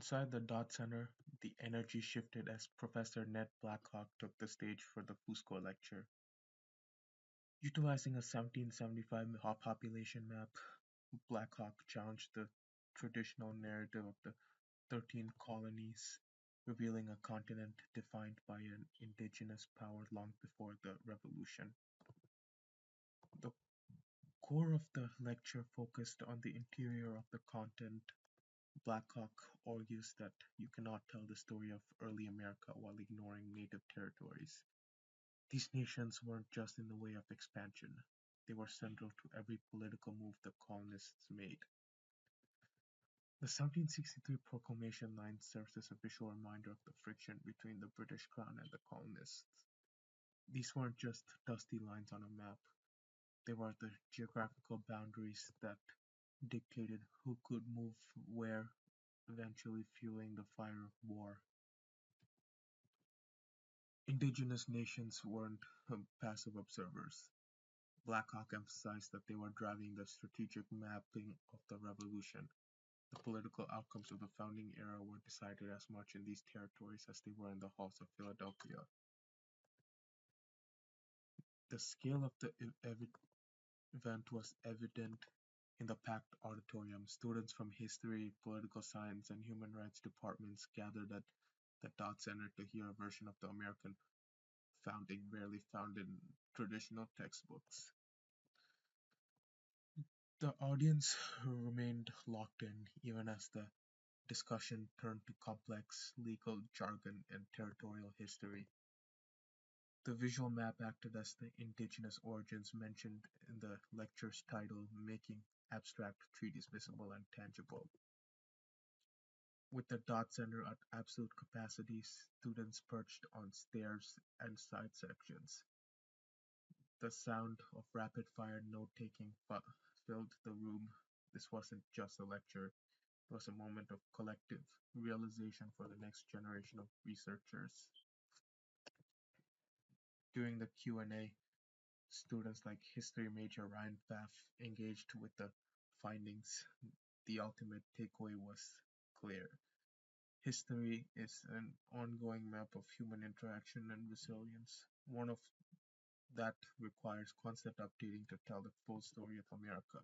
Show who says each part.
Speaker 1: Inside the Dot Center, the energy shifted as Professor Ned Blackhawk took the stage for the Cusco lecture. Utilizing a 1775 population map, Blackhawk challenged the traditional narrative of the 13 colonies, revealing a continent defined by an indigenous power long before the revolution. The core of the lecture focused on the interior of the continent. Blackhawk argues that you cannot tell the story of early America while ignoring native territories. These nations weren't just in the way of expansion, they were central to every political move the colonists made. The 1763 proclamation line serves as a visual reminder of the friction between the British Crown and the colonists. These weren't just dusty lines on a map, they were the geographical boundaries that dictated who could move where, eventually fueling the fire of war. Indigenous nations weren't passive observers. Blackhawk emphasized that they were driving the strategic mapping of the revolution. The political outcomes of the founding era were decided as much in these territories as they were in the halls of Philadelphia. The scale of the event was evident in the packed auditorium. Students from history, political science, and human rights departments gathered at the Dot Center to hear a version of the American founding rarely found in traditional textbooks. The audience remained locked in even as the discussion turned to complex legal jargon and territorial history. The visual map acted as the indigenous origins mentioned in the lecture's title, making abstract treaties visible and tangible. With the Dot Center at absolute capacity, students perched on stairs and side sections. The sound of rapid-fire note-taking filled the room. This wasn't just a lecture, it was a moment of collective realization for the next generation of researchers. During the Q&A, students like history major Ryan Pfaff engaged with the findings. The ultimate takeaway was clear. History is an ongoing map of human interaction and resilience, one of that requires constant updating to tell the full story of America.